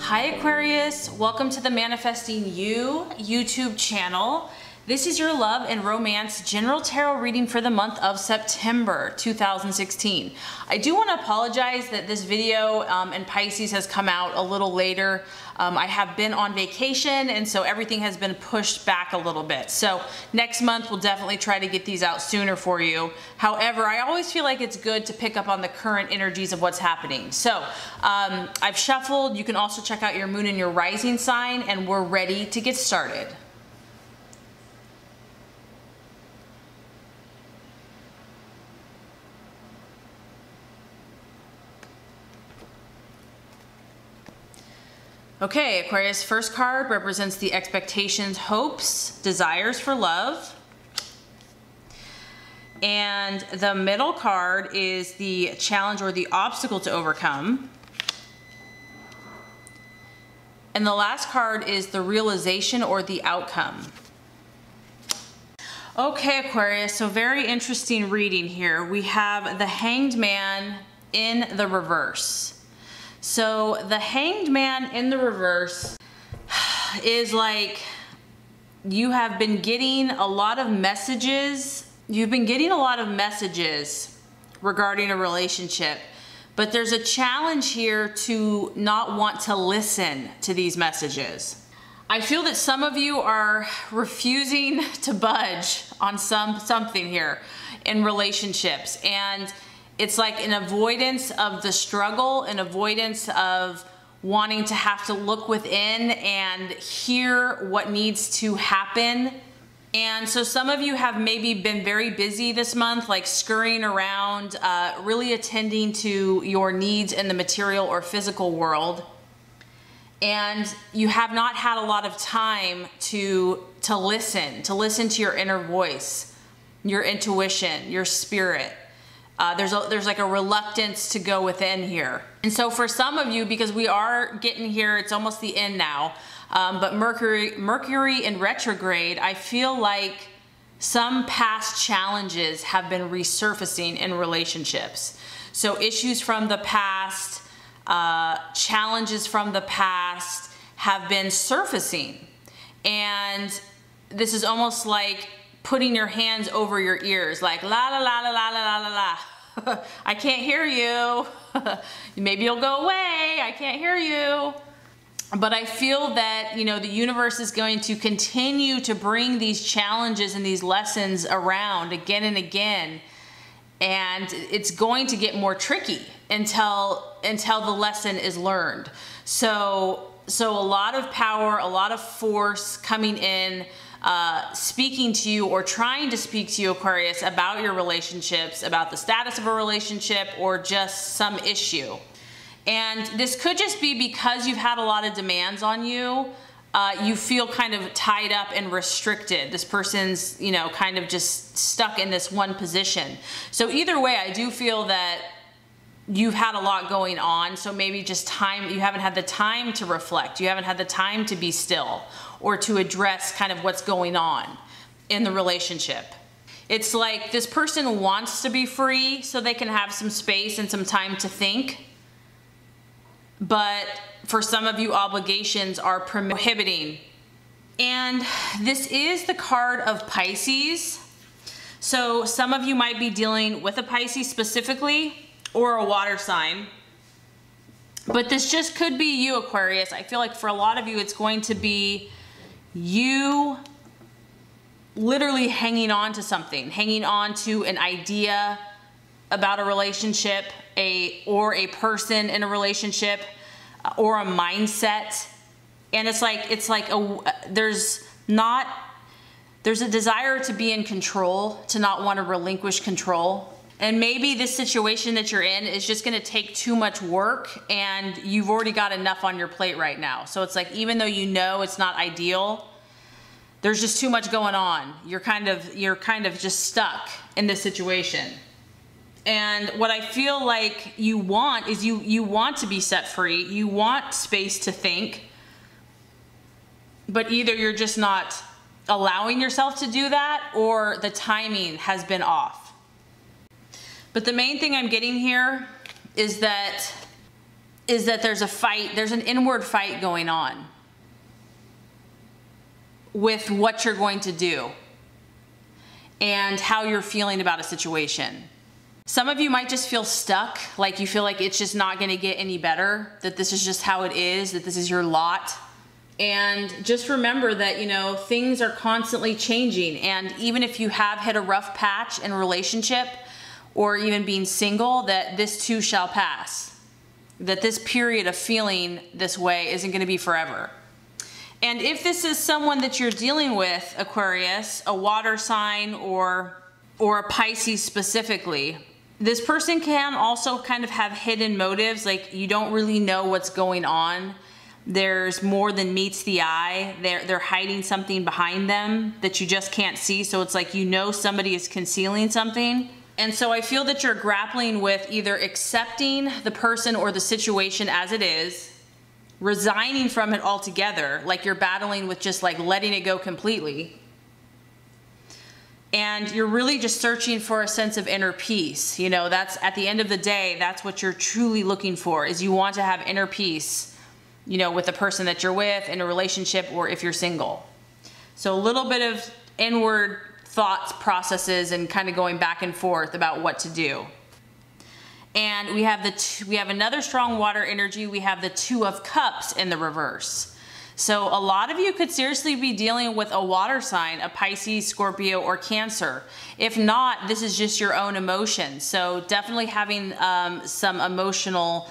Hi Aquarius, welcome to the Manifesting You YouTube channel. This is your love and romance general tarot reading for the month of September 2016. I do want to apologize that this video in Pisces has come out a little later. I have been on vacation and so everything has been pushed back a little bit. So next month we'll definitely try to get these out sooner for you. However, I always feel like it's good to pick up on the current energies of what's happening. So I've shuffled. You can also check out your moon and your rising sign, and we're ready to get started. Okay, Aquarius, first card represents the expectations, hopes, desires for love. And the middle card is the challenge or the obstacle to overcome. And the last card is the realization or the outcome. Okay, Aquarius, so very interesting reading here. We have the Hanged Man in the reverse. So the Hanged Man in the reverse is like you have been getting a lot of messages. You've been getting a lot of messages regarding a relationship, but there's a challenge here to not want to listen to these messages. I feel that some of you are refusing to budge on something here in relationships, and it's like an avoidance of the struggle, an avoidance of wanting to have to look within and hear what needs to happen. And so some of you have maybe been very busy this month, like scurrying around, really attending to your needs in the material or physical world. And you have not had a lot of time to listen to your inner voice, your intuition, your spirit. There's like a reluctance to go within here. And so for some of you, because we are getting here, it's almost the end now, but Mercury in retrograde, I feel like some past challenges have been resurfacing in relationships. So issues from the past, challenges from the past have been surfacing. And this is almost like putting your hands over your ears, like la la la la la la la la. I can't hear you. Maybe you'll go away. I can't hear you. But I feel that, you know, the universe is going to continue to bring these challenges and these lessons around again and again. And it's going to get more tricky until the lesson is learned. So a lot of power, a lot of force coming in, speaking to you or trying to speak to you, Aquarius, about your relationships, about the status of a relationship, or just some issue. And this could just be because you've had a lot of demands on you. You feel kind of tied up and restricted. This person's, you know, kind of just stuck in this one position. So either way, I do feel that you've had a lot going on. So maybe just time, you haven't had the time to reflect. You haven't had the time to be still or to address kind of what's going on in the relationship. It's like this person wants to be free so they can have some space and some time to think. But for some of you, obligations are prohibiting. And this is the card of Pisces. So some of you might be dealing with a Pisces specifically, or a water sign. But this just could be you, Aquarius. I feel like for a lot of you, it's going to be you literally hanging on to something, hanging on to an idea about a relationship, or a person in a relationship, or a mindset. And it's like there's a desire to be in control, to not want to relinquish control. And maybe this situation that you're in is just going to take too much work, and you've already got enough on your plate right now. So it's like, even though you know it's not ideal, there's just too much going on. You're kind of just stuck in this situation. And what I feel like you want is you want to be set free. You want space to think, but either you're just not allowing yourself to do that, or the timing has been off. But the main thing I'm getting here is that is that there's a fight, there's an inward fight going on with what you're going to do and how you're feeling about a situation. Some of you might just feel stuck, like you feel like it's just not going to get any better, that this is just how it is, that this is your lot. And just remember that, you know, things are constantly changing, and even if you have hit a rough patch in a relationship or even being single, that this too shall pass. That this period of feeling this way isn't going to be forever. And if this is someone that you're dealing with, Aquarius, a water sign or a Pisces specifically, this person can also kind of have hidden motives, like you don't really know what's going on. There's more than meets the eye. They're hiding something behind them that you just can't see, so it's like you know somebody is concealing something. And so I feel that you're grappling with either accepting the person or the situation as it is, resigning from it altogether, like you're battling with just like letting it go completely. And you're really just searching for a sense of inner peace. You know, that's at the end of the day, that's what you're truly looking for, is you want to have inner peace, you know, with the person that you're with in a relationship or if you're single. So a little bit of inward thoughts, processes, and kind of going back and forth about what to do. And we have another strong water energy. We have the Two of Cups in the reverse. So a lot of you could seriously be dealing with a water sign, a Pisces, Scorpio, or Cancer. If not, this is just your own emotions. So definitely having some emotional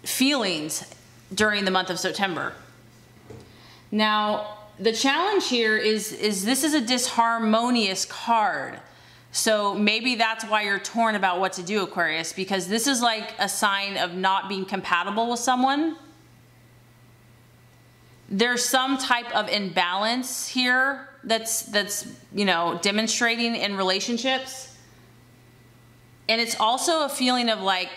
feelings during the month of September. Now, the challenge here is this is a disharmonious card. So maybe that's why you're torn about what to do, Aquarius, because this is like a sign of not being compatible with someone. There's some type of imbalance here that's you know, demonstrating in relationships. And it's also a feeling of like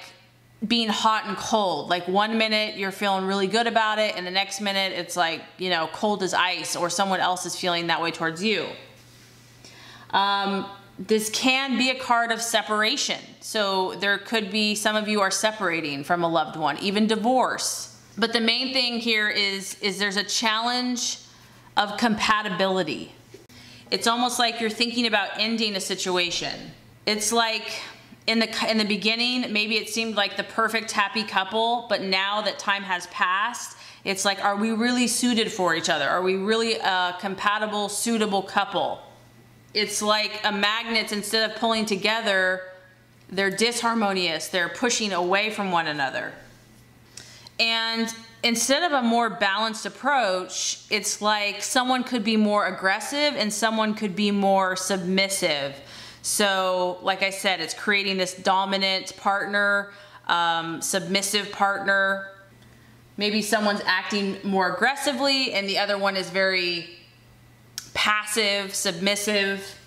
being hot and cold. Like one minute you're feeling really good about it, and the next minute it's like, you know, cold as ice, or someone else is feeling that way towards you. This can be a card of separation. So there could be, some of you are separating from a loved one, even divorce. But the main thing here is there's a challenge of compatibility. It's almost like you're thinking about ending a situation. It's like in the beginning, maybe it seemed like the perfect happy couple, but now that time has passed, it's like, are we really suited for each other? Are we really a compatible, suitable couple? It's like a magnet, instead of pulling together, they're disharmonious. They're pushing away from one another. And instead of a more balanced approach, it's like someone could be more aggressive and someone could be more submissive. So like I said, it's creating this dominant partner, submissive partner. Maybe someone's acting more aggressively and the other one is very passive, submissive.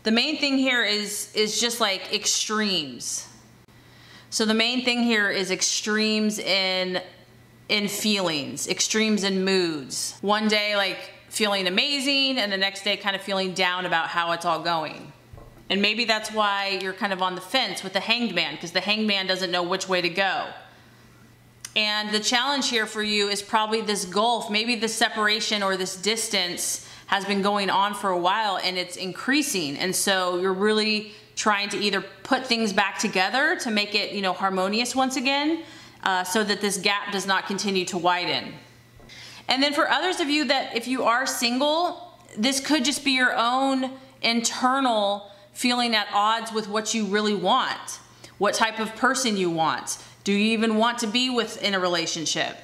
The main thing here is just like extremes. So the main thing here is extremes in feelings, extremes in moods. One day like feeling amazing, and the next day kind of feeling down about how it's all going. And maybe that's why you're kind of on the fence with the Hanged Man, because the Hanged Man doesn't know which way to go. And the challenge here for you is probably this gulf, maybe the separation or this distance has been going on for a while and it's increasing. And so you're really trying to either put things back together to make it, you know, harmonious once again, so that this gap does not continue to widen. And then for others of you that if you are single, this could just be your own internal feeling at odds with what you really want, what type of person you want. Do you even want to be in a relationship?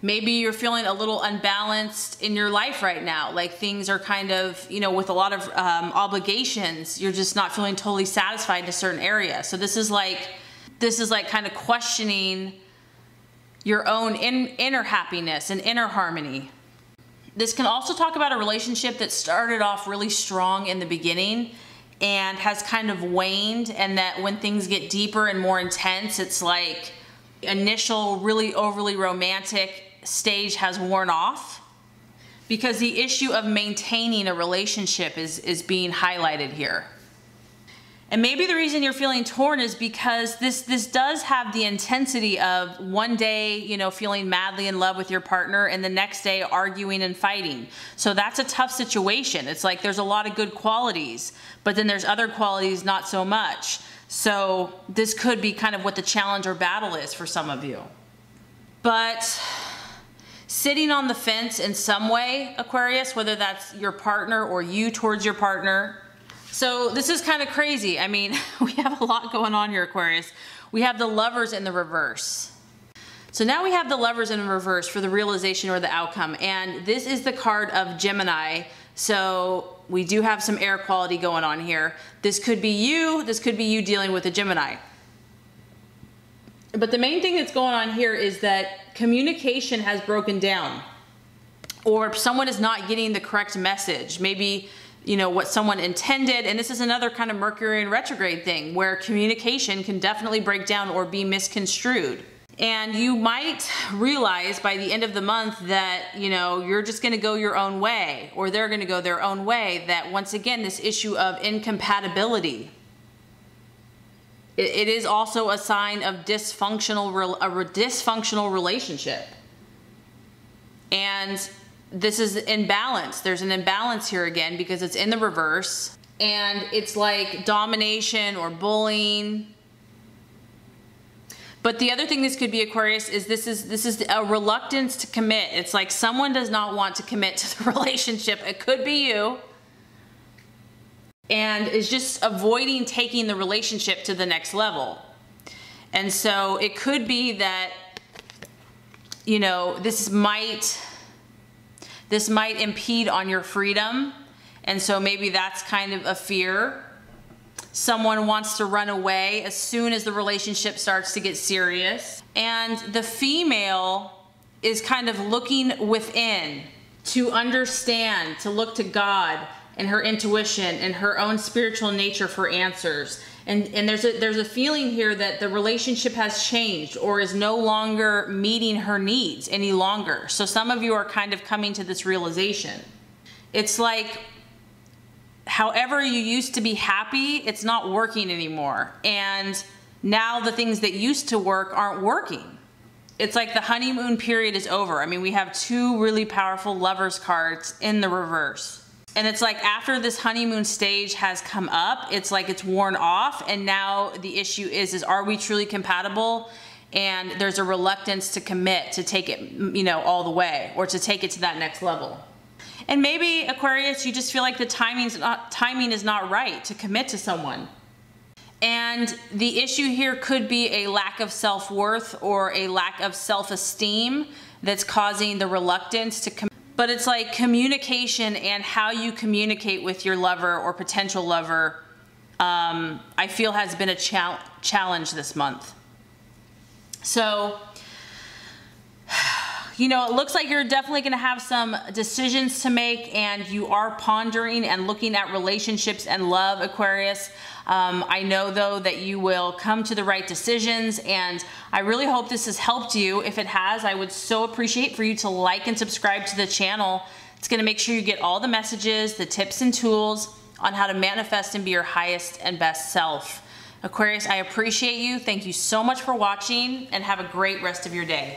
Maybe you're feeling a little unbalanced in your life right now. Like things are kind of, you know, with a lot of obligations, you're just not feeling totally satisfied in a certain area. So this is like kind of questioning your own inner happiness and inner harmony. This can also talk about a relationship that started off really strong in the beginning and has kind of waned, and that when things get deeper and more intense, it's like initial really overly romantic stage has worn off, because the issue of maintaining a relationship is being highlighted here. And maybe the reason you're feeling torn is because this does have the intensity of one day, you know, feeling madly in love with your partner and the next day arguing and fighting. So that's a tough situation. It's like there's a lot of good qualities, but then there's other qualities not so much. So this could be kind of what the challenge or battle is for some of you. But sitting on the fence in some way, Aquarius, whether that's your partner or you towards your partner. So this is kind of crazy. I mean, we have a lot going on here, Aquarius. We have the Lovers in the reverse. So now we have the Lovers in reverse for the realization or the outcome. And this is the card of Gemini. So we do have some air quality going on here. This could be you. This could be you dealing with a Gemini. But the main thing that's going on here is that communication has broken down, or someone is not getting the correct message. Maybe, you know, what someone intended. And this is another kind of Mercury in retrograde thing where communication can definitely break down or be misconstrued. And you might realize by the end of the month that, you know, you're just going to go your own way, or they're going to go their own way. That once again, this issue of incompatibility. It is also a sign of dysfunctional relationship. And this is imbalance. There's an imbalance here again because it's in the reverse. And it's like domination or bullying. But the other thing this could be, Aquarius, is this is a reluctance to commit. It's like someone does not want to commit to the relationship. It could be you. And is just avoiding taking the relationship to the next level. And so it could be that, you know, this might impede on your freedom. And so maybe that's kind of a fear. Someone wants to run away as soon as the relationship starts to get serious. And the female is kind of looking within to understand, to look to God and her intuition and her own spiritual nature for answers. And there's a feeling here that the relationship has changed or is no longer meeting her needs any longer. So some of you are kind of coming to this realization. It's like, however you used to be happy, it's not working anymore. And now the things that used to work aren't working. It's like the honeymoon period is over. I mean, we have two really powerful Lovers cards in the reverse. And it's like after this honeymoon stage has come up, it's like it's worn off. And now the issue is are we truly compatible? And there's a reluctance to commit, to take it, you know, all the way, or to take it to that next level. And maybe, Aquarius, you just feel like the timing is not right to commit to someone. And the issue here could be a lack of self-worth or a lack of self-esteem that's causing the reluctance to commit. But it's like communication and how you communicate with your lover or potential lover, I feel has been a challenge this month. So, you know, it looks like you're definitely going to have some decisions to make, and you are pondering and looking at relationships and love, Aquarius. I know though that you will come to the right decisions, and I really hope this has helped you. If it has, I would so appreciate for you to like and subscribe to the channel. It's going to make sure you get all the messages, the tips and tools on how to manifest and be your highest and best self. Aquarius, I appreciate you. Thank you so much for watching, and have a great rest of your day.